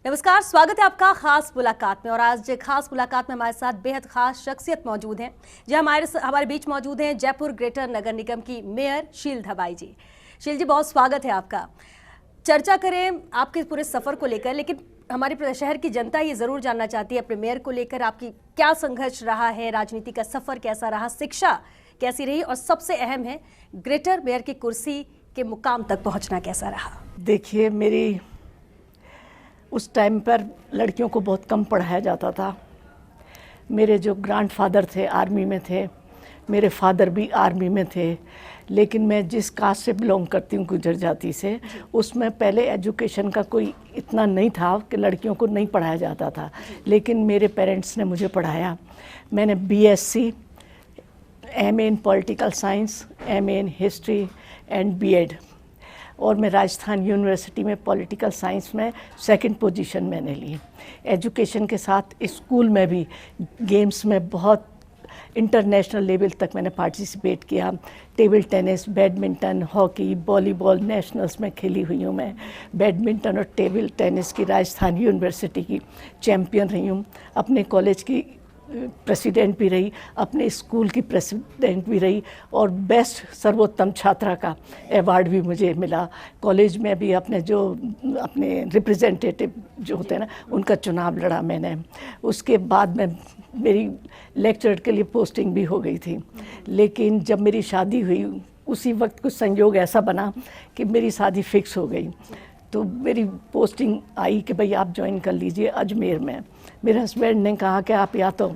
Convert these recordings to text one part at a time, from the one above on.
नमस्कार, स्वागत है आपका खास मुलाकात में। और आज खास मुलाकात में हमारे साथ बेहद खास शख्सियत मौजूद हैं, जो हमारे बीच मौजूद हैं जयपुर ग्रेटर नगर निगम की मेयर शील धबाई जी। शील जी, बहुत स्वागत है आपका। चर्चा करें आपके पूरे सफ़र को लेकर, लेकिन हमारे शहर की जनता ये ज़रूर जानना चाहती है अपने मेयर को लेकर आपकी क्या संघर्ष रहा है, राजनीति का सफ़र कैसा रहा, शिक्षा कैसी रही, और सबसे अहम है ग्रेटर मेयर की कुर्सी के मुकाम तक पहुँचना कैसा रहा। देखिए, मेरी उस टाइम पर लड़कियों को बहुत कम पढ़ाया जाता था। मेरे जो ग्रैंडफादर थे आर्मी में थे, मेरे फादर भी आर्मी में थे, लेकिन मैं जिस कास्ट से बिलोंग करती हूँ गुजर जाति से, उसमें पहले एजुकेशन का कोई इतना नहीं था कि लड़कियों को नहीं पढ़ाया जाता था। लेकिन मेरे पेरेंट्स ने मुझे पढ़ाया। मैंने BSc, MA in political science, MA in history and BEd, और मैं राजस्थान यूनिवर्सिटी में पॉलिटिकल साइंस में सेकंड पोजीशन मैंने ली। एजुकेशन के साथ स्कूल में भी गेम्स में बहुत इंटरनेशनल लेवल तक मैंने पार्टिसिपेट किया। Table tennis, badminton, hockey, volleyball nationals में खेली हुई हूँ मैं। बैडमिंटन और टेबल टेनिस की राजस्थान यूनिवर्सिटी की चैम्पियन रही हूँ। अपने कॉलेज की प्रेसिडेंट भी रही, अपने स्कूल की प्रेसिडेंट भी रही, और बेस्ट सर्वोत्तम छात्रा का अवार्ड भी मुझे मिला। कॉलेज में भी अपने रिप्रेजेंटेटिव जो होते हैं ना, उनका चुनाव लड़ा मैंने। उसके बाद में मेरी लेक्चरर के लिए पोस्टिंग भी हो गई थी। लेकिन जब मेरी शादी हुई, उसी वक्त कुछ संयोग ऐसा बना कि मेरी शादी फिक्स हो गई। तो मेरी पोस्टिंग आई कि भाई आप ज्वाइन कर लीजिए अजमेर में। मेरे हस्बैंड ने कहा कि आप या तो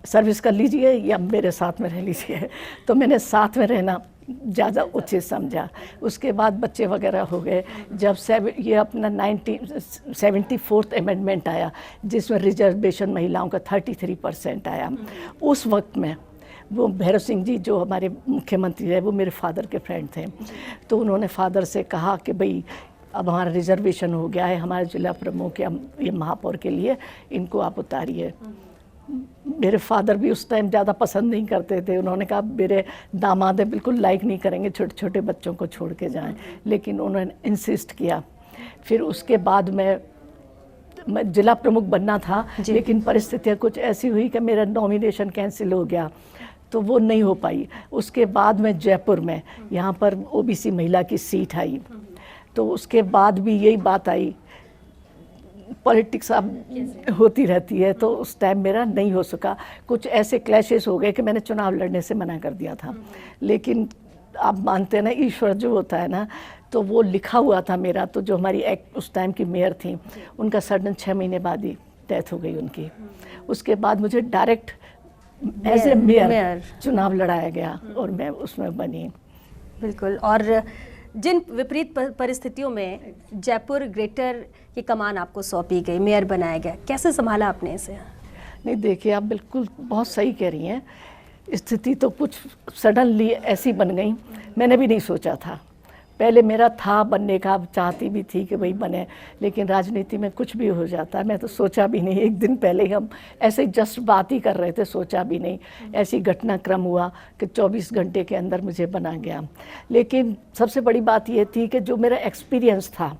सर्विस कर लीजिए या मेरे साथ में रह लीजिए। तो मैंने साथ में रहना ज़्यादा उचित समझा। उसके बाद बच्चे वगैरह हो गए। जब ये अपना 74th अमेंडमेंट आया, जिसमें रिजर्वेशन महिलाओं का 33% आया, उस वक्त में वो भैरव सिंह जी जो हमारे मुख्यमंत्री रहे, वो मेरे फादर के फ्रेंड थे। तो उन्होंने फादर से कहा कि भाई अब हमारा रिजर्वेशन हो गया है, हमारे जिला प्रमुख या ये महापौर के लिए इनको आप उतारिए। मेरे फादर भी उस टाइम ज़्यादा पसंद नहीं करते थे। उन्होंने कहा मेरे दामाद बिल्कुल लाइक नहीं करेंगे छोटे छोटे बच्चों को छोड़ के जाएं, लेकिन उन्होंने इंसिस्ट किया। फिर उसके बाद मैं जिला प्रमुख बनना था, लेकिन परिस्थितियाँ कुछ ऐसी हुई कि मेरा नॉमिनेशन कैंसिल हो गया, तो वो नहीं हो पाई। उसके बाद में जयपुर में यहाँ पर ओबीसी महिला की सीट आई, तो उसके बाद भी यही बात आई, पॉलिटिक्स अब होती रहती है, तो उस टाइम मेरा नहीं हो सका। कुछ ऐसे क्लैशेस हो गए कि मैंने चुनाव लड़ने से मना कर दिया था। लेकिन आप मानते हैं ना, ईश्वर जो होता है ना, तो वो लिखा हुआ था मेरा। तो जो हमारी उस टाइम की मेयर थी, उनका सडन 6 महीने बाद ही डेथ हो गई उनकी। उसके बाद मुझे डायरेक्ट एज ए मेयर चुनाव लड़ाया गया और मैं उसमें बनी। बिल्कुल। और जिन विपरीत परिस्थितियों में जयपुर ग्रेटर की कमान आपको सौंपी गई, मेयर बनाया गया, कैसे संभाला आपने इसे? नहीं, देखिए, आप बिल्कुल बहुत सही कह रही हैं। स्थिति तो कुछ सडनली ऐसी बन गई, मैंने भी नहीं सोचा था। पहले मेरा था बनने का, चाहती भी थी कि भाई बने, लेकिन राजनीति में कुछ भी हो जाता है। मैं तो सोचा भी नहीं, एक दिन पहले हम ऐसे जस्ट बात ही कर रहे थे, सोचा भी नहीं। ऐसी घटनाक्रम हुआ कि 24 घंटे के अंदर मुझे बना गया। लेकिन सबसे बड़ी बात ये थी कि जो मेरा एक्सपीरियंस था,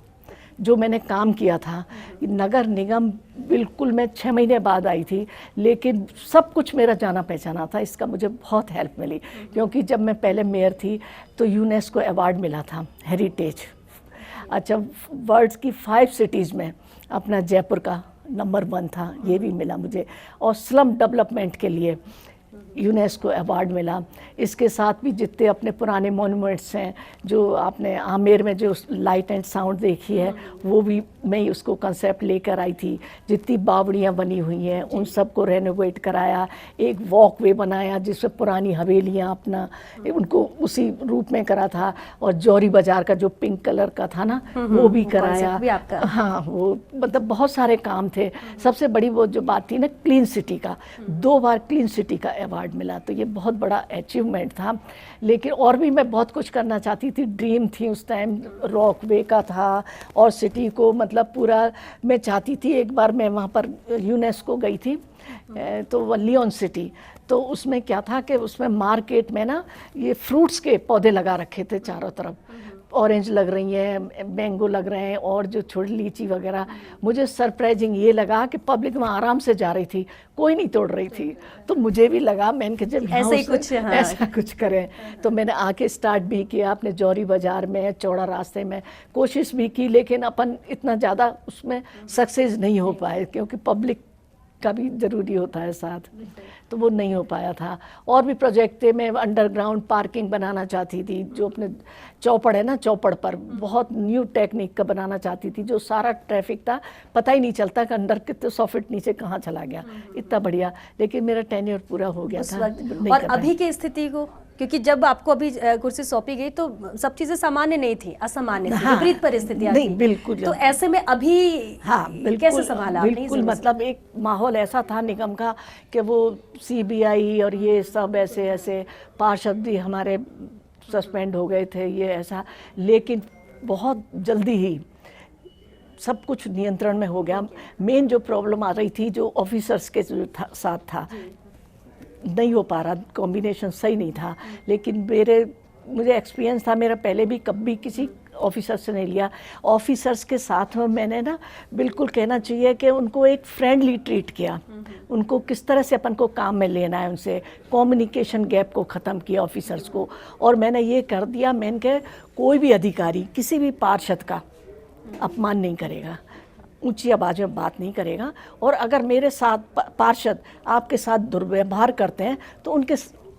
जो मैंने काम किया था, नगर निगम बिल्कुल मैं 6 महीने बाद आई थी, लेकिन सब कुछ मेरा जाना पहचाना था। इसका मुझे बहुत हेल्प मिली, क्योंकि जब मैं पहले मेयर थी तो यूनेस्को अवार्ड मिला था हेरिटेज। अच्छा, वर्ल्ड की 5 सिटीज़ में अपना जयपुर का नंबर 1 था, ये भी मिला मुझे। और स्लम डेवलपमेंट के लिए यूनेस्को अवार्ड मिला। इसके साथ भी जितने अपने पुराने मॉन्यूमेंट्स हैं, जो आपने आमेर में जो लाइट एंड साउंड देखी है, वो भी मैं उसको कंसेप्ट लेकर आई थी। जितनी बावड़ियाँ बनी हुई हैं, उन सबको रेनोवेट कराया। एक वॉकवे बनाया जिसमें पुरानी हवेलियाँ अपना उनको उसी रूप में करा था। और जौहरी बाजार का जो पिंक कलर का था ना, वो भी कराया। हाँ, वो मतलब बहुत सारे काम थे। सबसे बड़ी वो जो बात थी ना, क्लीन सिटी का, 2 बार क्लीन सिटी का अवार्ड मिला, तो ये बहुत बड़ा अचीवमेंट था। लेकिन और भी मैं बहुत कुछ करना चाहती थी, ड्रीम थी उस टाइम, रॉकवे का था, और सिटी को मतलब पूरा मैं चाहती थी। एक बार मैं वहाँ पर यूनेस्को गई थी, तो लियोन सिटी, तो उसमें क्या था कि उसमें मार्केट में ना ये फ्रूट्स के पौधे लगा रखे थे चारों तरफ, ऑरेंज लग रही हैं, मैंगो लग रहे हैं और जो छोटी लीची वगैरह। मुझे सरप्राइजिंग ये लगा कि पब्लिक वहाँ आराम से जा रही थी, कोई नहीं तोड़ रही थी। तो मुझे भी लगा मैंने कि जब ऐसे ही कुछ, हाँ। ऐसा कुछ करें। तो मैंने आके स्टार्ट भी किया अपने जौहरी बाजार में, चौड़ा रास्ते में कोशिश भी की, लेकिन अपन इतना ज़्यादा उसमें सक्सेस नहीं हो पाए क्योंकि पब्लिक का भी ज़रूरी होता है साथ, तो वो नहीं हो पाया था। और भी प्रोजेक्ट थे, मैं अंडरग्राउंड पार्किंग बनाना चाहती थी, जो अपने चौपड़ है ना, चौपड़ पर बहुत न्यू टेक्निक का बनाना चाहती थी, जो सारा ट्रैफिक था पता ही नहीं चलता कि अंडर कितने 100 फीट नीचे कहाँ चला गया, इतना बढ़िया। लेकिन मेरा टेन्योर पूरा हो गया था। और अभी की स्थिति को, क्योंकि जब आपको अभी कुर्सी सौंपी गई तो सब चीजें सामान्य नहीं थी, असामान्य थी, हाँ, विपरीत परिस्थितियां थी। बिल्कुल। तो ऐसे में अभी हाँ, बिल्कुल, कैसे संभाला आपने? बिल्कुल, मतलब एक माहौल ऐसा था निगम का कि वो सीबीआई और ये सब ऐसे ऐसे पार्षद भी हमारे सस्पेंड हो गए थे, ये ऐसा। लेकिन बहुत जल्दी ही सब कुछ नियंत्रण में हो गया। मेन जो प्रॉब्लम आ रही थी, जो ऑफिसर्स के साथ था, नहीं हो पा रहा, कॉम्बिनेशन सही नहीं था। लेकिन मुझे एक्सपीरियंस था मेरा, पहले भी कभी किसी ऑफिसर से नहीं लिया। ऑफिसर्स के साथ में मैंने ना, बिल्कुल कहना चाहिए कि उनको एक फ्रेंडली ट्रीट किया, उनको किस तरह से अपन को काम में लेना है, उनसे कम्युनिकेशन गैप को ख़त्म किया ऑफिसर्स को। और मैंने ये कर दिया, मैंने कहा कोई भी अधिकारी किसी भी पार्षद का अपमान नहीं करेगा, ऊंची आवाज़ में बात नहीं करेगा, और अगर मेरे साथ पार्षद आपके साथ दुर्व्यवहार करते हैं तो उनके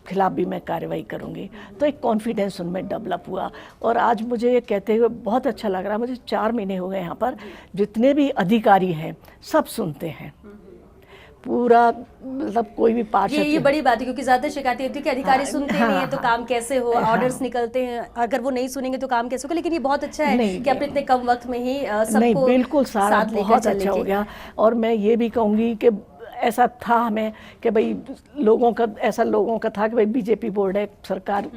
खिलाफ भी मैं कार्रवाई करूंगी। तो एक कॉन्फिडेंस उनमें डेवलप हुआ। और आज मुझे ये कहते हुए बहुत अच्छा लग रहा है, मुझे 4 महीने हो गए यहाँ पर, जितने भी अधिकारी हैं सब सुनते हैं पूरा, मतलब कोई भी पार्षद। ये बड़ी बात है, क्योंकि ज्यादा शिकायतें होती है कि अधिकारी सुनते नहीं है तो काम कैसे हो, ऑर्डर्स निकलते हैं, अगर वो नहीं सुनेंगे तो काम कैसे होगा। लेकिन ये बहुत अच्छा है कि आपने इतने कम वक्त में ही सबको बिल्कुल सारा बहुत अच्छा हो गया। और मैं ये भी कहूँगी कि ऐसा था हमें कि भाई लोगों का था कि भाई बीजेपी बोर्ड है, सरकार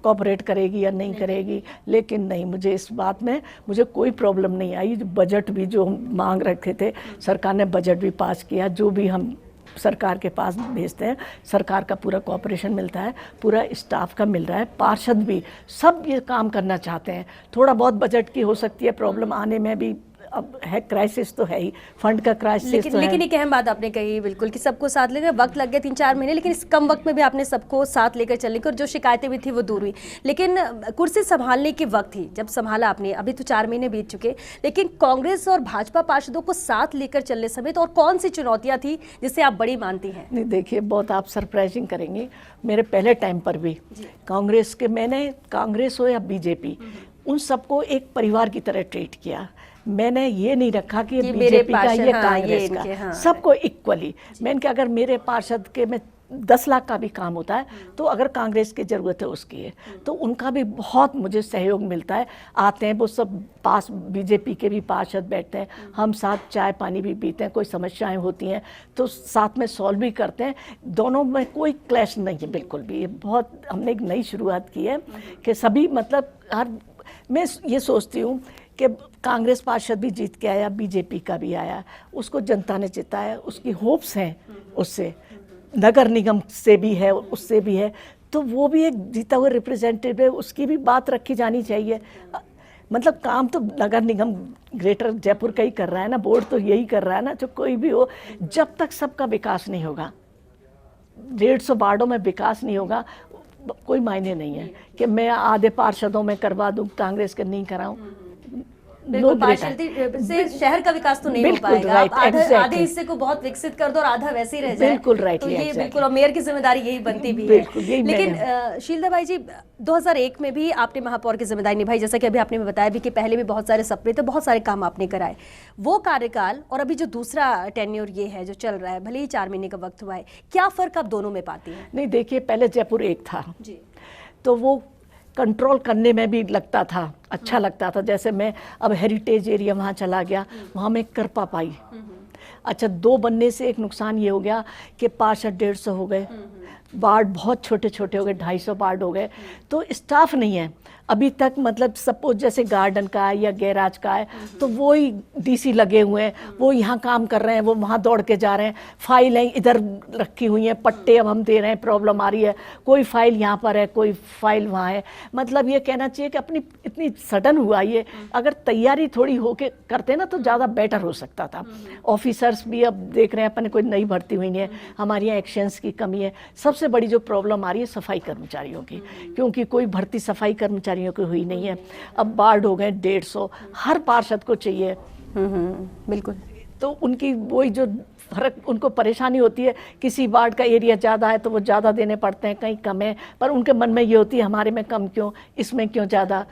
कोऑपरेट करेगी या नहीं करेगी, लेकिन नहीं, मुझे इस बात में मुझे कोई प्रॉब्लम नहीं आई। बजट भी जो मांग रखे थे, सरकार ने बजट भी पास किया, जो भी हम सरकार के पास भेजते हैं सरकार का पूरा कोऑपरेशन मिलता है, पूरा स्टाफ का मिल रहा है, पार्षद भी सब ये काम करना चाहते हैं। थोड़ा बहुत बजट की हो सकती है प्रॉब्लम आने में भी, अब है क्राइसिस तो है ही, फंड का क्राइसिस तो लेकिन एक अहम बात आपने कही बिल्कुल कि सबको साथ लेकर वक्त लग गया 3-4 महीने, लेकिन इस कम वक्त में भी आपने सबको साथ लेकर चलने की, और जो शिकायतें भी थी वो दूर हुई। लेकिन कुर्सी संभालने की वक्त ही जब संभाला आपने, अभी तो 4 महीने बीत चुके, लेकिन कांग्रेस और भाजपा पार्षदों को साथ लेकर चलने समेत और कौन सी चुनौतियां थी जिसे आप बड़ी मानती हैं? नहीं, देखिए बहुत आप सरप्राइजिंग करेंगे, मेरे पहले टाइम पर भी कांग्रेस के, मैंने कांग्रेस हो या बीजेपी, उन सबको एक परिवार की तरह ट्रीट किया। मैंने ये नहीं रखा कि ये बीजेपी का, ये कांग्रेस का, सबको इक्वली। मैंने कहा अगर मेरे पार्षद के में 10 लाख का भी काम होता है तो अगर कांग्रेस की ज़रूरत है उसकी है, तो उनका भी बहुत मुझे सहयोग मिलता है। आते हैं वो सब पास, बीजेपी के भी पार्षद बैठते हैं, हम साथ चाय पानी भी पीते हैं, कोई समस्याएं होती हैं तो साथ में सॉल्व भी करते हैं। दोनों में कोई क्लैश नहीं है बिल्कुल भी। ये बहुत हमने एक नई शुरुआत की है कि सभी, मतलब मैं ये सोचती हूँ कि कांग्रेस पार्षद भी जीत के आया, बीजेपी का भी आया, उसको जनता ने जिताया, उसकी होप्स हैं उससे, नगर निगम से भी है, उससे भी है, तो वो भी एक जीता हुआ रिप्रेजेंटेटिव है, उसकी भी बात रखी जानी चाहिए। मतलब काम तो नगर निगम ग्रेटर जयपुर का ही कर रहा है ना, बोर्ड तो यही कर रहा है ना, जो कोई भी हो, जब तक सबका विकास नहीं होगा, 150 वार्डों में विकास नहीं होगा, कोई मायने नहीं है कि मैं आधे पार्षदों में करवा दूं, कांग्रेस के नहीं कराऊं। से शहर का विकास तो नहीं हो पाएगा। आप आधे हिस्से को बहुत विकसित कर दो और आधा वैसे ही रह जाए, बिल्कुल राइट, तो ये बिल्कुल, और मेयर की जिम्मेदारी यही बनती भी है। लेकिन शीलदा भाई जी, 2001 में भी आपने महापौर की जिम्मेदारी निभाई, जैसा कि अभी आपने बताया भी कि पहले भी बहुत सारे सपने थे, बहुत सारे काम आपने कराए। वो कार्यकाल और अभी जो दूसरा टेन्योर ये है जो चल रहा है, भले ही 4 महीने का वक्त हुआ है, क्या फर्क आप दोनों में पाती हैं? नहीं, देखिए पहले जयपुर एक था जी, तो वो कंट्रोल करने में भी लगता था, अच्छा लगता था। जैसे मैं अब हेरिटेज एरिया वहाँ चला गया, वहाँ मैं कर पाई। अच्छा, 2 बनने से एक नुकसान ये हो गया कि पार्षद 150 हो गए, वार्ड बहुत छोटे छोटे हो गए, 250 वार्ड हो गए, तो स्टाफ नहीं है अभी तक। मतलब सपोज जैसे गार्डन का है या गैराज का है तो वो ही डीसी लगे हुए हैं, वो यहाँ काम कर रहे हैं, वो वहाँ दौड़ के जा रहे हैं, फाइलें इधर रखी हुई हैं, पट्टे अब हम दे रहे हैं, प्रॉब्लम आ रही है, कोई फाइल यहाँ पर है, कोई फाइल वहाँ है। मतलब ये कहना चाहिए कि अपनी इतनी सडन हुआ ये, अगर तैयारी थोड़ी होके करते ना तो ज़्यादा बेटर हो सकता था। ऑफिसर्स भी अब देख रहे हैं अपन, कोई नई भर्ती हुई नहीं है, हमारे यहाँ एक्शंस की कमी है। सबसे बड़ी जो प्रॉब्लम आ रही है सफाई कर्मचारियों की, क्योंकि कोई भर्ती सफाई कर्मचारियों की हुई नहीं है। अब वार्ड हो गए 150, हर पार्षद को चाहिए। बिल्कुल। तो उनकी वही जो फर्क उनको परेशानी होती है, किसी वार्ड का एरिया ज़्यादा है तो वो ज़्यादा देने पड़ते हैं, कहीं कम है, पर उनके मन में ये होती है हमारे में कम क्यों, इसमें क्यों ज़्यादा।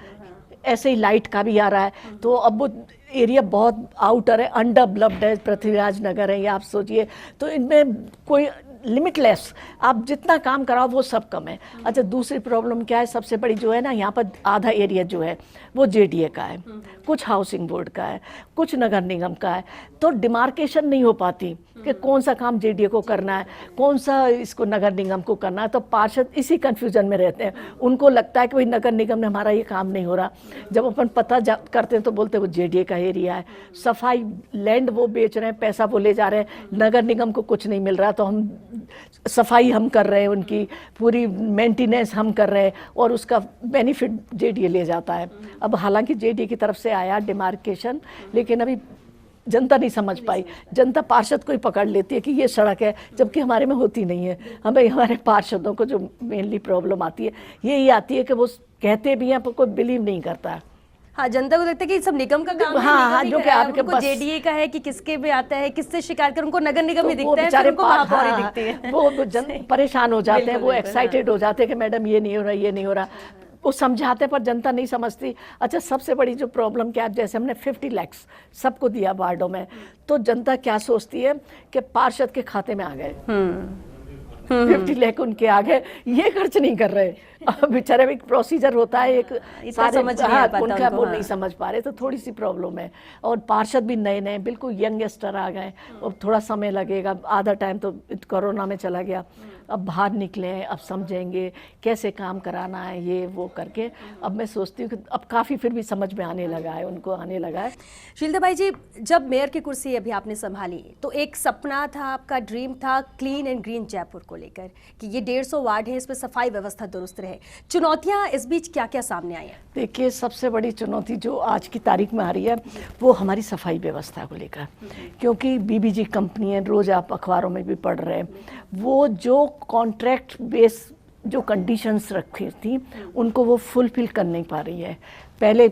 ऐसे ही लाइट का भी आ रहा है, तो अब वो एरिया बहुत आउटर है, अनडेवलप्ड है, पृथ्वीराज नगर है, ये आप सोचिए। तो इनमें कोई लिमिटलेस, आप जितना काम कराओ वो सब कम है। अच्छा, दूसरी प्रॉब्लम क्या है, सबसे बड़ी जो है ना, यहाँ पर आधा एरिया जो है वो जेडीए का है, कुछ हाउसिंग बोर्ड का है, कुछ नगर निगम का है, तो डिमार्केशन नहीं हो पाती कि कौन सा काम जेडीए को करना है, कौन सा इसको नगर निगम को करना है। तो पार्षद इसी कंफ्यूजन में रहते हैं, उनको लगता है कि भाई नगर निगम ने हमारा ये काम नहीं हो रहा। जब अपन पता करते हैं तो बोलते हैं वो जेडीए का एरिया है, सफाई लैंड वो बेच रहे हैं, पैसा वो ले जा रहे हैं, नगर निगम को कुछ नहीं मिल रहा, तो हम सफाई हम कर रहे हैं, उनकी पूरी मेंटेनेंस हम कर रहे हैं और उसका बेनिफिट जेडीए ले जाता है। अब हालांकि जेडीए की तरफ से आया डिमार्केशन, लेकिन अभी जनता नहीं समझ पाई। जनता पार्षद को ही पकड़ लेती है कि ये सड़क है, जबकि हमारे में होती नहीं है। हमें हमारे पार्षदों को जो मेनली प्रॉब्लम आती है यही आती है कि वो कहते भी हैं पर कोई बिलीव नहीं करता है। हाँ, जनता को लगता है कि सब निगम का काम है, हाँ, निगम हाँ, ही जो कि कराया, आपके उनको पास जेडीए का है कि किसके भी आता है, किससे शिकायत कर, उनको नगर निगम ही तो वो दिखता है, बेचारे फिर उनको महापौर ही हाँ, दिखती है। वो परेशान हो जाते हैं, बिल्कुल, वो बिल्कुल, एक्साइटेड हो जाते हैं कि मैडम ये नहीं हो रहा, ये नहीं हो रहा। वो समझाते हैं पर जनता नहीं समझती। अच्छा, सबसे बड़ी जो प्रॉब्लम क्या है, जैसे हमने 50 लाख सबको दिया वार्डों में, तो जनता क्या सोचती है कि पार्षद के खाते में आ गए, 50 लाख उनके आ गए, ये खर्च नहीं कर रहे। बेचारे एक प्रोसीजर होता है, एक सारे समझ नहीं आ पाता उनका उनको, वो हाँ। नहीं समझ पा रहे, तो थोड़ी सी प्रॉब्लम है। और पार्षद भी नए नए बिल्कुल यंगस्टर आ गए, अब थोड़ा समय लगेगा, आधा टाइम तो कोरोना में चला गया, अब बाहर निकले हैं, अब समझेंगे कैसे काम कराना है, ये वो करके। अब मैं सोचती हूँ कि अब काफ़ी फिर भी समझ में आने लगा है, उनको आने लगा है। शीलदा भाई जी, जब मेयर की कुर्सी अभी आपने संभाली तो एक सपना था, आपका ड्रीम था क्लीन एंड ग्रीन जयपुर को लेकर कि ये 150 वार्ड है, इस पर सफाई व्यवस्था दुरुस्त रहे। चुनौतियां इस बीच क्या क्या सामने आई हैं? देखिए, सबसे बड़ी चुनौती जो आज की तारीख में आ रही है वो हमारी सफाई व्यवस्था को लेकर, क्योंकि बीबीजी कंपनी है, रोज़ आप अखबारों में भी पढ़ रहे हैं, वो जो कॉन्ट्रैक्ट बेस जो कंडीशंस रखी थी उनको वो फुलफिल कर नहीं पा रही है। पहले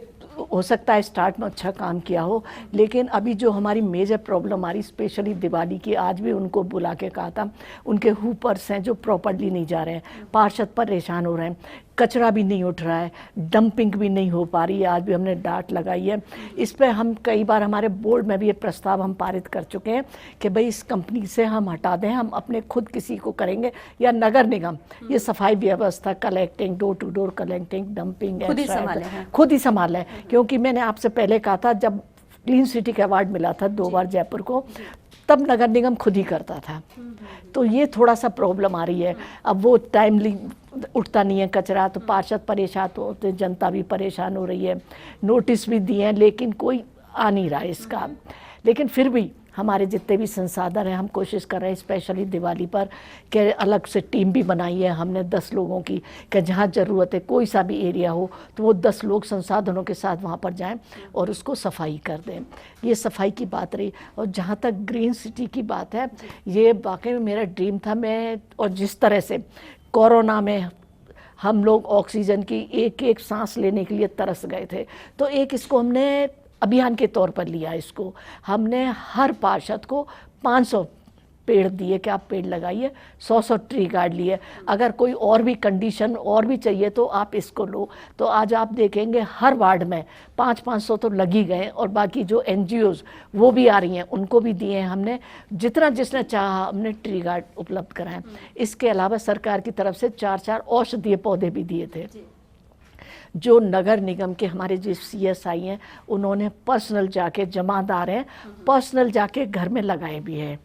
हो सकता है स्टार्ट में अच्छा काम किया हो, लेकिन अभी जो हमारी मेजर प्रॉब्लम आ रही, स्पेशली दिवाली की, आज भी उनको बुला के कहा था, उनके हुपर्स हैं जो प्रॉपर्ली नहीं जा रहे हैं, पार्षद परेशान हो रहे हैं, कचरा भी नहीं उठ रहा है, डंपिंग भी नहीं हो पा रही है, आज भी हमने डांट लगाई है इस पर। हम कई बार हमारे बोर्ड में भी ये प्रस्ताव हम पारित कर चुके हैं कि भाई इस कंपनी से हम हटा दें, हम अपने खुद किसी को करेंगे, या नगर निगम ये सफाई व्यवस्था, collecting, door to door collecting, dumping खुद ही संभालें। क्योंकि मैंने आपसे पहले कहा था, जब क्लीन सिटी का अवार्ड मिला था 2 बार जयपुर को, तब नगर निगम खुद ही करता था। तो ये थोड़ा सा प्रॉब्लम आ रही है, अब वो टाइमली उठता नहीं है कचरा, तो पार्षद परेशान होते, जनता भी परेशान हो रही है। नोटिस भी दिए हैं लेकिन कोई आ नहीं रहा है इसका। लेकिन फिर भी हमारे जितने भी संसाधन हैं हम कोशिश कर रहे हैं, स्पेशली दिवाली पर, कि अलग से टीम भी बनाई है हमने 10 लोगों की, कि जहाँ ज़रूरत है कोई सा भी एरिया हो तो वो 10 लोग संसाधनों के साथ वहाँ पर जाएं और उसको सफाई कर दें। ये सफाई की बात रही। और जहाँ तक ग्रीन सिटी की बात है, ये वाकई में मेरा ड्रीम था। मैं, और जिस तरह से कोरोना में हम लोग ऑक्सीजन की एक एक सांस लेने के लिए तरस गए थे, तो एक इसको हमने अभियान के तौर पर लिया। इसको हमने हर पार्षद को 500 पेड़ दिए कि आप पेड़ लगाइए, 100 ट्री गार्ड लिए। अगर कोई और भी कंडीशन और भी चाहिए तो आप इसको लो। तो आज आप देखेंगे हर वार्ड में 500 तो लगी गए, और बाकी जो NGOs वो भी आ रही हैं, उनको भी दिए हैं हमने। जितना जिसने चाहा हमने ट्री गार्ड उपलब्ध कराएं। इसके अलावा सरकार की तरफ से 4 औषधीय पौधे भी दिए थे, जो नगर निगम के हमारे जो CSI हैं उन्होंने पर्सनल जाके, जमादार हैं, पर्सनल जाके घर में लगाए भी हैं।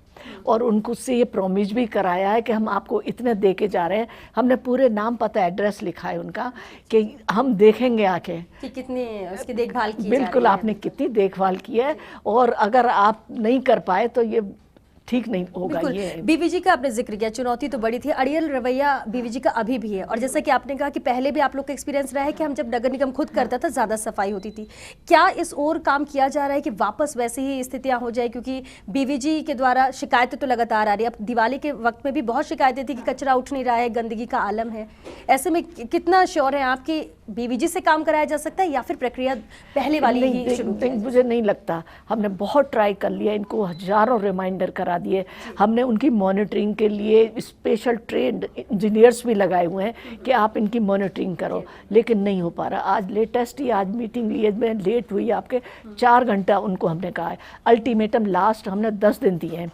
और उनको से ये प्रॉमिस भी कराया है कि हम आपको इतने दे के जा रहे हैं। हमने पूरे नाम पता एड्रेस लिखा है उनका कि हम देखेंगे आके कि कितनी उसकी देखभाल की जा बिल्कुल रही है। आपने कितनी देखभाल की है, और अगर आप नहीं कर पाए तो ये ठीक नहीं होगा। बिल्कुल। ये बीवीजी का आपने जिक्र किया, चुनौती तो बड़ी थी, अड़ियल रवैया बीवीजी का अभी भी है, और जैसा कि आपने कहा कि पहले भी आप लोग का एक्सपीरियंस रहा है कि हम जब नगर निगम खुद करता था ज़्यादा सफाई होती थी। क्या इस ओर काम किया जा रहा है कि वापस वैसे ही स्थितियां हो जाए? क्योंकि बीवीजी के द्वारा शिकायतें तो लगातार आ रही है। अब दिवाली के वक्त में भी बहुत शिकायतें थी कि कचरा उठ नहीं रहा है, गंदगी का आलम है। ऐसे में कितना श्योर है आप कि बीवीजी से काम कराया जा सकता है, या फिर प्रक्रिया पहले वाली ही शुरू की? मुझे नहीं लगता। हमने बहुत ट्राई कर लिया, इनको हजारों रिमाइंडर करा दिए, हमने उनकी मॉनिटरिंग के लिए स्पेशल ट्रेंड इंजीनियर्स भी लगाए हुए हैं कि आप इनकी मॉनिटरिंग करो, लेकिन नहीं हो पा रहा। आज लेटेस्ट ही आज मीटिंग लिए, मैं लेट हुई आपके 4 घंटा, उनको हमने कहा है अल्टीमेटम लास्ट हमने 10 दिन दिए हैं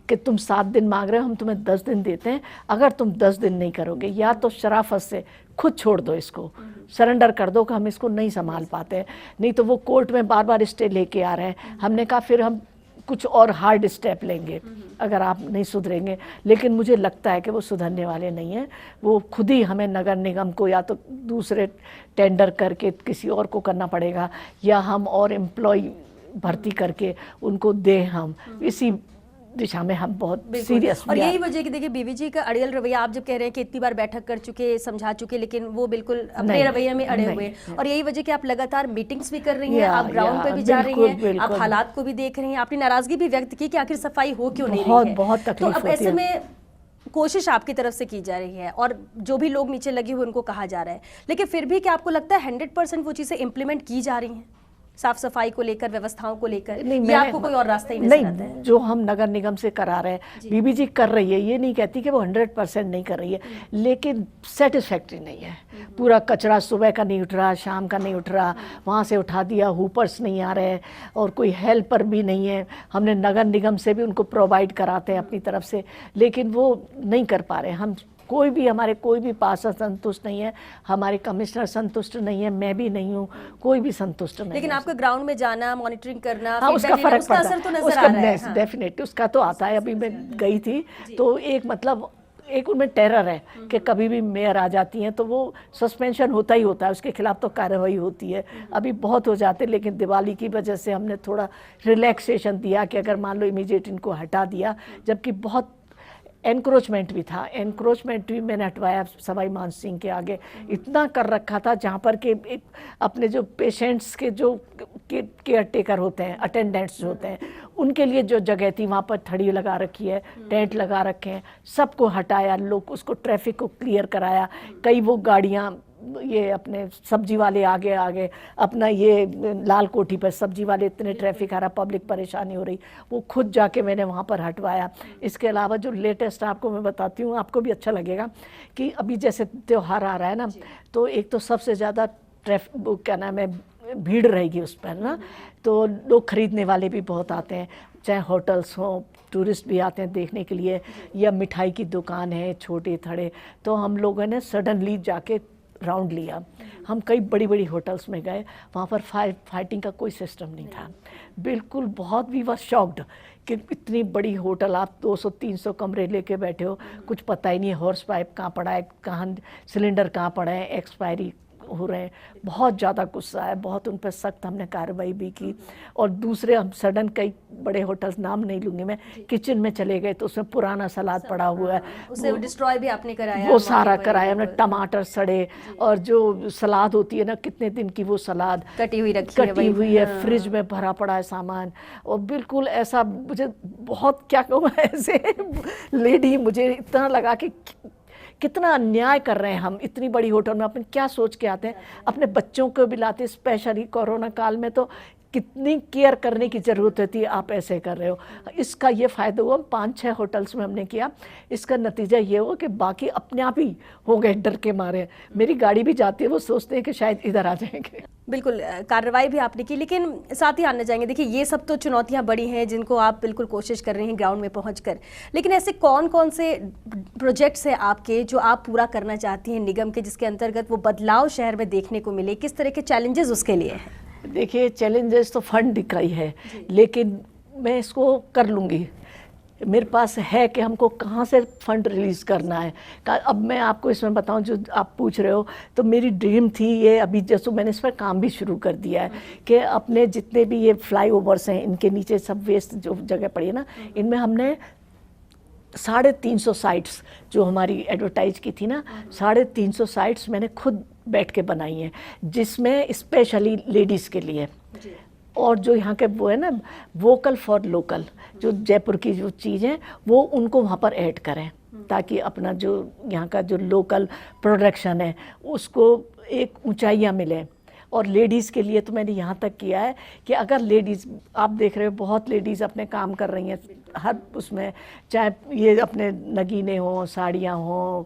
कि तुम 7 दिन मांग रहे हो, हम तुम्हें 10 दिन देते हैं, अगर तुम 10 दिन नहीं करोगे या तो शराफत से खुद छोड़ दो, इसको सरेंडर कर दो कि हम इसको नहीं संभाल पाते हैं, नहीं तो वो कोर्ट में बार बार स्टे लेके आ रहे हैं। हमने कहा फिर हम कुछ और हार्ड स्टेप लेंगे अगर आप नहीं सुधरेंगे, लेकिन मुझे लगता है कि वो सुधरने वाले नहीं हैं। वो खुद ही हमें नगर निगम को या तो दूसरे टेंडर करके किसी और को करना पड़ेगा, या हम और एम्प्लॉय भर्ती करके उनको दें। हम इसी दिशा में हम बहुत सीरियस। और यही वजह कि देखिए बीवीजी का अड़ियल रवैया, आप जब कह रहे हैं कि इतनी बार बैठक कर चुके, समझा चुके, लेकिन वो बिल्कुल अपने रवैये में अड़े हुए हैं। और यही वजह कि आप लगातार मीटिंग्स भी कर रही हैं, आप ग्राउंड पे भी जा रही हैं, आप हालात को भी देख रही हैं, आपने नाराजगी भी व्यक्त की कि आखिर सफाई हो क्यों नहीं रही है। बहुत तकलीफ होती है। तो अब ऐसे में कोशिश आपकी तरफ से की जा रही है, और जो भी लोग नीचे लगे हुए उनको कहा जा रहा है, लेकिन फिर भी क्या आपको लगता है 100% वो चीजें इंप्लीमेंट की जा रही हैं, साफ सफाई को लेकर, व्यवस्थाओं को लेकर? या आपको कोई और रास्ता ही नजर आता है? जो हम नगर निगम से करा रहे हैं, बीबीजी कर रही है, ये नहीं कहती कि वो 100% नहीं कर रही है, लेकिन सेटिस्फैक्ट्री नहीं है। पूरा कचरा सुबह का नहीं उठ रहा, शाम का नहीं उठ रहा, वहाँ से उठा दिया, हुपर्स नहीं आ रहे, और कोई हेल्पर भी नहीं है। हमने नगर निगम से भी उनको प्रोवाइड कराते हैं अपनी तरफ से, लेकिन वो नहीं कर पा रहे। हम हमारे कोई भी पार्षद संतुष्ट नहीं है, हमारे कमिश्नर संतुष्ट नहीं है, मैं भी नहीं हूँ, कोई भी संतुष्ट नहीं। लेकिन आपका ग्राउंड में जाना, मॉनिटरिंग करना, हाँ, उसका फर्क पड़ता है, असर तो नजर आ रहा है। हाँ। डेफिनेटली उसका तो आता है। अभी मैं गई थी तो एक उनमें टेरर है कि कभी भी मेयर आ जाती हैं तो वो सस्पेंशन होता ही होता है, उसके खिलाफ तो कार्रवाई होती है। अभी बहुत हो जाते, लेकिन दिवाली की वजह से हमने थोड़ा रिलैक्सेशन दिया कि अगर मान लो इमीडिएट इनको हटा दिया, जबकि बहुत एनक्रोचमेंट भी था। एनक्रोचमेंट भी मैंने हटवाया सवाई मान सिंह के आगे, इतना कर रखा था जहाँ पर के अपने जो पेशेंट्स के जो केयर टेकर होते हैं, अटेंडेंट्स जो होते हैं, उनके लिए जो जगह थी वहाँ पर थड़ी लगा रखी है, टेंट लगा रखे हैं, सबको हटाया, लोग उसको ट्रैफिक को क्लियर कराया। कई वो गाड़ियाँ ये अपने सब्जी वाले आगे अपना ये लाल कोठी पर सब्जी वाले, इतने ट्रैफिक आ रहा, पब्लिक परेशानी हो रही, वो खुद जाके मैंने वहाँ पर हटवाया। इसके अलावा जो लेटेस्ट आपको मैं बताती हूँ, आपको भी अच्छा लगेगा कि अभी जैसे त्यौहार आ रहा है ना, तो एक तो सबसे ज़्यादा ट्रैफिक क्या नाम है भीड़ रहेगी उस पर ना, तो लोग खरीदने वाले भी बहुत आते हैं, चाहे होटल्स हों, टूरिस्ट भी आते हैं देखने के लिए, या मिठाई की दुकान है छोटे थड़े। तो हम लोगों ने सडनली जाके राउंड लिया, हम कई बड़ी बड़ी होटल्स में गए, वहाँ पर फाइटिंग का कोई सिस्टम नहीं था, बिल्कुल। बहुत भी वॉज शॉक्ड कि इतनी बड़ी होटल, आप 200-300 कमरे लेके बैठे हो, कुछ पता ही नहीं है हॉर्स पाइप कहाँ पड़ा है, कहाँ सिलेंडर कहाँ पड़ा है, एक्सपायरी हो रहे हैं। बहुत ज़्यादा गुस्सा है, बहुत उन पर सख्त हमने कार्रवाई भी की। और दूसरे हम सडन कई बड़े होटल्स, नाम नहीं लूँगी मैं, किचन में चले गए तो उसमें पुराना सलाद पड़ा हुआ है, उसे डिस्ट्रॉय भी आपने कराया, वो सारा कराया हमने। टमाटर सड़े, और जो सलाद होती है ना, कितने दिन की वो सलाद कटी हुई है, फ्रिज में भरा पड़ा है सामान, और बिल्कुल ऐसा मुझे बहुत क्या कहूँ ऐसे लेडी, मुझे इतना लगा कि कितना अन्याय कर रहे हैं हम। इतनी बड़ी होटल में अपन क्या सोच के आते हैं, अपने बच्चों को भी लाते, स्पेशली कोरोना काल में तो कितनी केयर करने की ज़रूरत होती है, आप ऐसे कर रहे हो। इसका ये फ़ायदा हुआ, 5-6 होटल्स में हमने किया, इसका नतीजा ये हुआ कि बाकी अपने आप ही हो गए डर के मारे। मेरी गाड़ी भी जाती है, वो सोचते हैं कि शायद इधर आ जाएंगे। बिल्कुल, कार्रवाई भी आपने की, लेकिन साथ ही आने जाएंगे। देखिए, ये सब तो चुनौतियां बड़ी हैं जिनको आप बिल्कुल कोशिश कर रही हैं ग्राउंड में पहुंचकर, लेकिन ऐसे कौन कौन से प्रोजेक्ट्स हैं आपके जो आप पूरा करना चाहती हैं निगम के, जिसके अंतर्गत वो बदलाव शहर में देखने को मिले? किस तरह के चैलेंजेस उसके लिए हैं? देखिए, चैलेंजेस तो फंड का ही है, लेकिन मैं इसको कर लूँगी। मेरे पास है कि हमको कहाँ से फंड रिलीज़ करना है। अब मैं आपको इसमें बताऊं, जो आप पूछ रहे हो, तो मेरी ड्रीम थी ये, अभी जैसे मैंने इस पर काम भी शुरू कर दिया है कि अपने जितने भी ये फ्लाईओवर्स हैं, इनके नीचे सब वेस्ट जो जगह पड़ी है ना, इनमें हमने 350 साइट्स जो हमारी एडवर्टाइज की थी ना, 350 साइट्स मैंने खुद बैठ के बनाई हैं, जिसमें स्पेशली लेडीज़ के लिए। और जो यहाँ के वो है ना, वोकल फॉर लोकल, जो जयपुर की जो चीज़ें वो उनको वहाँ पर ऐड करें, ताकि अपना जो यहाँ का जो लोकल प्रोडक्शन है उसको एक ऊंचाइयाँ मिले। और लेडीज़ के लिए तो मैंने यहाँ तक किया है कि अगर लेडीज़, आप देख रहे हो बहुत लेडीज़ अपने काम कर रही हैं हर उसमें, चाहे ये अपने नगीने हों, साड़ियाँ हों,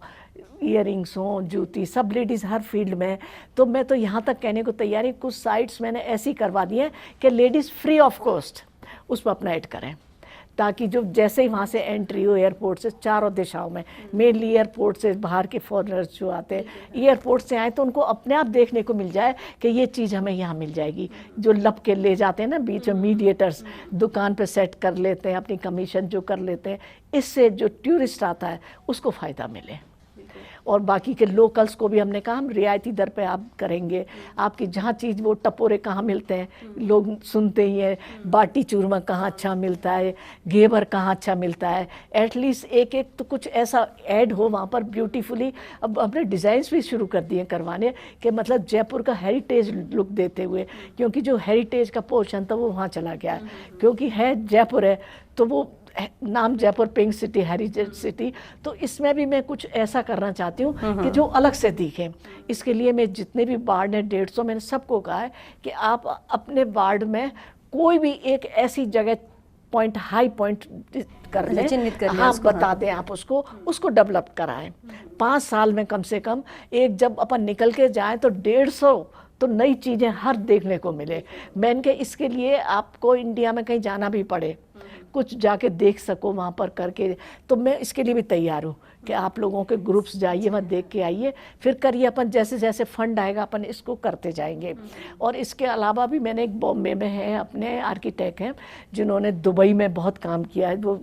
ईयरिंग्स हों, जूती, सब लेडीज़ हर फील्ड में। तो मैं तो यहाँ तक कहने को तैयार हूँ, कुछ साइट्स मैंने ऐसी करवा दी हैं कि लेडीज़ फ्री ऑफ कॉस्ट उस पर अपना ऐड करें, ताकि जो जैसे ही वहाँ से एंट्री हो एयरपोर्ट से, चारों दिशाओं में, मेनली एयरपोर्ट से बाहर के फॉरेनर्स जो आते हैं एयरपोर्ट से आए, तो उनको अपने आप देखने को मिल जाए कि ये चीज़ हमें यहाँ मिल जाएगी। जो लब के ले जाते हैं ना बीच में मीडिएटर्स, दुकान पे सेट कर लेते हैं, अपनी कमीशन जो कर लेते हैं, इससे जो टूरिस्ट आता है उसको फ़ायदा मिले। और बाकी के लोकल्स को भी हमने कहा हम रियायती दर पे आप करेंगे, आपकी जहाँ चीज़ वो टपोरे कहाँ मिलते हैं, लोग सुनते ही हैं, बाटी चूरमा कहाँ अच्छा मिलता है, घेवर कहाँ अच्छा मिलता है, एटलीस्ट एक एक तो कुछ ऐसा ऐड हो वहाँ पर ब्यूटीफुली। अब हमने डिज़ाइंस भी शुरू कर दिए करवाने कि मतलब जयपुर का हेरिटेज लुक देते हुए, क्योंकि जो हेरिटेज का पोर्शन था वो वहाँ चला गया है, क्योंकि है जयपुर है तो वो नाम Jaipur pink city, heritage city, तो इसमें भी मैं कुछ ऐसा करना चाहती हूँ कि जो अलग से दिखे। इसके लिए मैं जितने भी वार्ड हैं 150, मैंने सबको कहा है कि आप अपने वार्ड में कोई भी एक ऐसी जगह पॉइंट, हाई पॉइंट कर लें, चिन्हित कर लें, हाँ बता दें आप उसको डेवलप कराएं। 5 साल में कम से कम एक, जब अपन निकल के जाएं तो 150 तो नई चीज़ें हर देखने को मिले। मैंने कहा इसके लिए आपको इंडिया में कहीं जाना भी पड़े, कुछ जाके देख सको वहाँ पर करके, तो मैं इसके लिए भी तैयार हूँ कि आप लोगों के ग्रुप्स जाइए, वहाँ देख के आइए, फिर करिए। अपन जैसे जैसे फंड आएगा अपन इसको करते जाएंगे। और इसके अलावा भी मैंने एक बॉम्बे में है, अपने आर्किटेक्ट हैं जिन्होंने दुबई में बहुत काम किया है, वो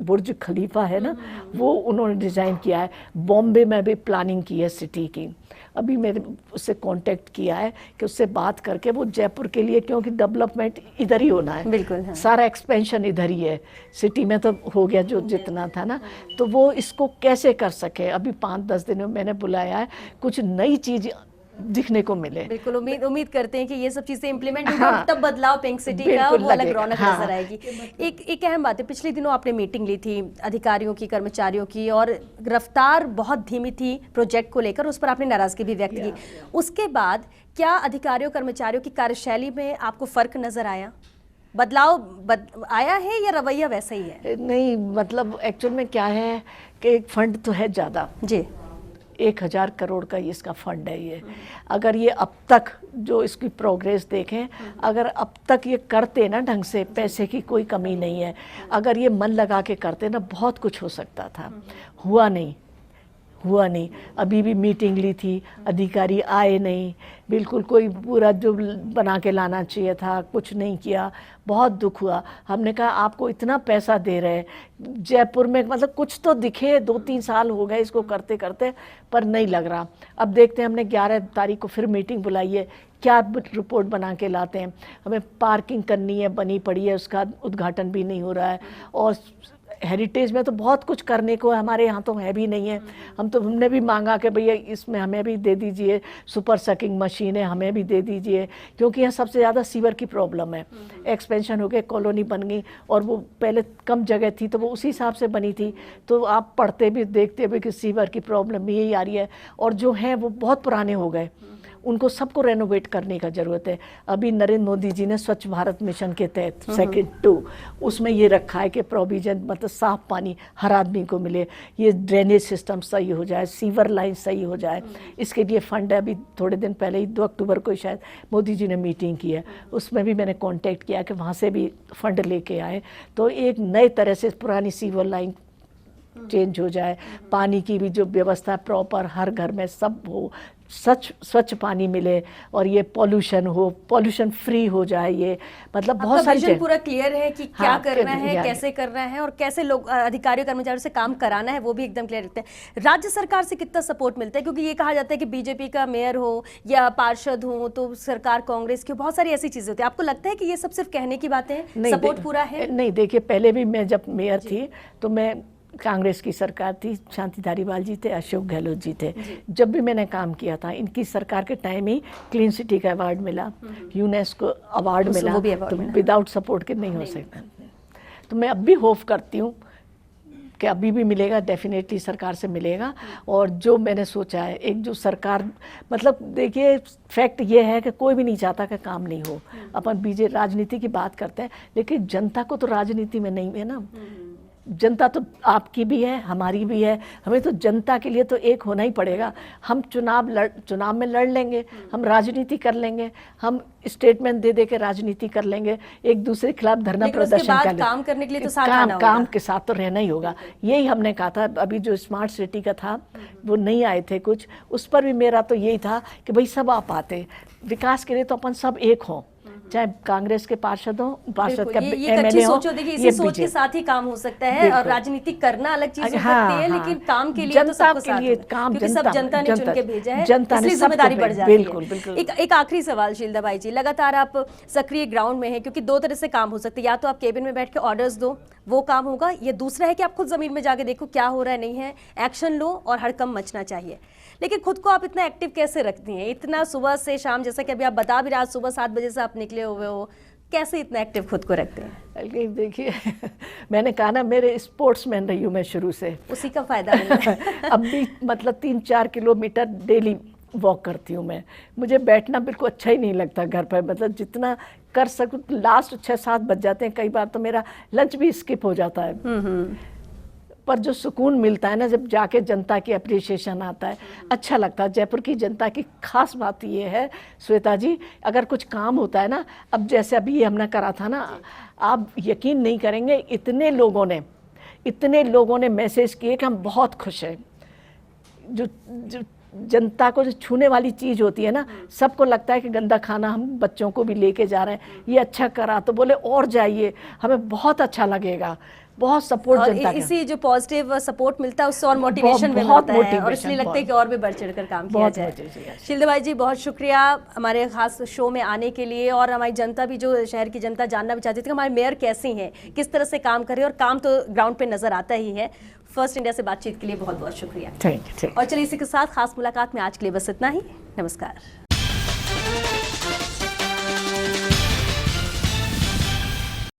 बुर्ज खलीफा है ना, वो उन्होंने डिज़ाइन किया है। बॉम्बे में भी प्लानिंग की है सिटी की, अभी मैंने उससे कांटेक्ट किया है कि उससे बात करके वो जयपुर के लिए, क्योंकि डेवलपमेंट इधर ही होना है, बिल्कुल हाँ। सारा एक्सपेंशन इधर ही है, सिटी में तो हो गया जो जितना था ना, तो वो इसको कैसे कर सके। अभी 5-10 दिन में मैंने बुलाया है, कुछ नई चीज़ दिखने को मिले। बिल्कुल उम्मीद करते हैं कि ये सब चीजें इम्प्लीमेंट होंगी, हाँ, तब बदलाव पिंक सिटी का वो अलग रौनक हाँ, नजर आएगी। एक अहम बात है, पिछले दिनों आपने मीटिंग ली थी अधिकारियों की, कर्मचारियों की, और रफ्तार बहुत धीमी थी प्रोजेक्ट को लेकर, उस पर आपने नाराजगी भी व्यक्त की। उसके बाद क्या अधिकारियों कर्मचारियों की कार्यशैली में आपको फर्क नजर आया, बदलाव आया है, या रवैया वैसा ही है? नहीं, मतलब एक्चुअल में क्या है कि फंड तो है ज़्यादा जी, 1000 करोड़ का इसका फंड है ये। अगर ये अब तक जो इसकी प्रोग्रेस देखें, अगर अब तक ये करते ना ढंग से, पैसे की कोई कमी नहीं है, अगर ये मन लगा के करते ना बहुत कुछ हो सकता था। हुआ नहीं। अभी भी मीटिंग ली थी, अधिकारी आए नहीं, बिल्कुल कोई पूरा जो बना के लाना चाहिए था कुछ नहीं किया, बहुत दुख हुआ। हमने कहा आपको इतना पैसा दे रहे हैं जयपुर में, मतलब कुछ तो दिखे। 2-3 साल हो गए इसको करते करते, पर नहीं लग रहा। अब देखते हैं, हमने 11 तारीख को फिर मीटिंग बुलाई है, क्या रिपोर्ट बना के लाते हैं। हमें पार्किंग करनी है, बनी पड़ी है, उसका उद्घाटन भी नहीं हो रहा है। और हेरिटेज में तो बहुत कुछ करने को है, हमारे यहाँ तो है भी नहीं है। हमने भी मांगा कि भैया इसमें हमें भी दे दीजिए, सुपर सकिंग मशीनें हमें भी दे दीजिए, क्योंकि यहाँ सबसे ज़्यादा सीवर की प्रॉब्लम है। एक्सपेंशन हो गया, कॉलोनी बन गई, और वो पहले कम जगह थी तो वो उसी हिसाब से बनी थी। तो आप पढ़ते भी देखते भी कि सीवर की प्रॉब्लम भी यही आ रही है, और जो हैं वो बहुत पुराने हो गए, उनको सबको रेनोवेट करने का ज़रूरत है। अभी नरेंद्र मोदी जी ने स्वच्छ भारत मिशन के तहत सेकंड 2 उसमें ये रखा है कि प्रोविजन, मतलब साफ पानी हर आदमी को मिले, ये ड्रेनेज सिस्टम सही हो जाए, सीवर लाइन सही हो जाए, इसके लिए फंड है। अभी थोड़े दिन पहले ही 2 अक्टूबर को शायद मोदी जी ने मीटिंग की है, उसमें भी मैंने कांटेक्ट किया कि वहाँ से भी फंड लेके आए, तो एक नए तरह से पुरानी सीवर लाइन चेंज हो जाए, पानी की भी जो व्यवस्था प्रॉपर हर घर में सब हो, स्वच्छ पानी मिले और ये पॉल्यूशन फ्री हो जाए, ये मतलब बहुत सारी विजन पूरा क्लियर है कि क्या हाँ, करना है, कैसे करना है और कैसे लोग अधिकारियों कर्मचारियों से काम कराना है, वो भी एकदम क्लियर रखते हैं। राज्य सरकार से कितना सपोर्ट मिलता है, क्योंकि ये कहा जाता है कि बीजेपी का मेयर हो या पार्षद हो तो सरकार कांग्रेस की, बहुत सारी ऐसी चीजें होती है। आपको लगता है कि ये सब सिर्फ कहने की बातें हैं, सपोर्ट पूरा है? नहीं, देखिए पहले भी मैं जब मेयर थी तो मैं कांग्रेस की सरकार थी, शांति धारीवाल जी थे, अशोक गहलोत जी थे। जब भी मैंने काम किया था इनकी सरकार के टाइम ही क्लीन सिटी का अवार्ड मिला, यूनेस्को अवार्ड मिला, तो विदाउट सपोर्ट के नहीं हो सकता। तो मैं अब भी होप करती हूँ कि अभी भी मिलेगा, डेफिनेटली सरकार से मिलेगा। और जो मैंने सोचा है, एक जो सरकार, मतलब देखिए फैक्ट ये है कि कोई भी नहीं चाहता कि काम नहीं हो। अपन बीजेपी राजनीति की बात करते हैं, लेकिन जनता को तो राजनीति में नहीं है ना। जनता तो आपकी भी है, हमारी भी है, हमें तो जनता के लिए तो एक होना ही पड़ेगा। हम चुनाव में लड़ लेंगे, हम राजनीति कर लेंगे, हम स्टेटमेंट दे दे के राजनीति कर लेंगे, एक दूसरे के खिलाफ धरना प्रदर्शन कर लेंगे। काम करने के लिए तो साथ आना होगा। काम के साथ तो रहना ही होगा। यही हमने कहा था। अभी जो स्मार्ट सिटी का था वो नहीं आए थे कुछ, उस पर भी मेरा तो यही था कि भाई सब आप आते, विकास के लिए तो अपन सब एक हों, चाहे कांग्रेस के पार्षद हो, पार्षद का एमएलए हो। देखिए इसी सोच के साथ ही काम हो सकता है, और राजनीति करना अलग चीज हो सकती है, लेकिन काम के लिए तो सबको साथ होना, क्योंकि सब जनता ने चुन के भेजा है, इसलिए जिम्मेदारी बढ़ जाती है। एक आखिरी सवाल शीलदाबाई जी, लगातार आप सक्रिय ग्राउंड में हैं, क्योंकि दो तरह से काम हो सकते हैं, या तो आप केबिन में बैठ के ऑर्डर्स दो, वो काम होगा, या दूसरा है कि आप खुद जमीन में जाके देखो क्या हो रहा है, नहीं है, एक्शन लो और हड़कंप मचना चाहिए। लेकिन खुद को आप इतना एक्टिव कैसे रखती हैं, इतना सुबह से शाम, जैसा कि अभी आप बता भी रहे, आज सुबह 7 बजे से आप निकले हुए हो, कैसे इतना एक्टिव खुद को रखते हैं? देखिए मैंने कहा ना, मेरे स्पोर्ट्समैन रही हूँ मैं शुरू से, उसी का फायदा है। अब भी मतलब 3-4 किलोमीटर डेली वॉक करती हूँ मैं। मुझे बैठना बिल्कुल अच्छा ही नहीं लगता घर पर, मतलब जितना कर सकूँ। लास्ट 6-7 बज जाते हैं, कई बार तो मेरा लंच भी स्किप हो जाता है। पर जो सुकून मिलता है ना, जब जाके जनता की अप्रिसिएशन आता है, अच्छा लगता है। जयपुर की जनता की खास बात ये है श्वेता जी, अगर कुछ काम होता है ना, अब जैसे अभी ये हमने करा था ना, आप यकीन नहीं करेंगे, इतने लोगों ने मैसेज किए कि हम बहुत खुश हैं। जो जनता को जो छूने वाली चीज़ होती है ना, सबको लगता है कि गंदा खाना हम बच्चों को भी लेके जा रहे हैं, ये अच्छा करा, तो बोले और जाइए, हमें बहुत अच्छा लगेगा। बहुत सपोर्ट जनता का, इसी जो पॉजिटिव सपोर्ट मिलता है उससे और मोटिवेशन भी मिलता है, और इसलिए लगता है कि और भी बढ़ चढ़कर काम किया जाए। शीलदाबाई जी, बहुत शुक्रिया हमारे खास शो में आने के लिए। और हमारी जनता भी, जो शहर की जनता जानना भी चाहती थी कि हमारे मेयर कैसी हैं, किस तरह से काम कर रहे हैं, और काम तो ग्राउंड पे नजर आता ही है। फर्स्ट इंडिया से बातचीत के लिए बहुत बहुत शुक्रिया। Thank you. और चलिए इसी के साथ खास मुलाकात में आज के लिए बस इतना ही। नमस्कार।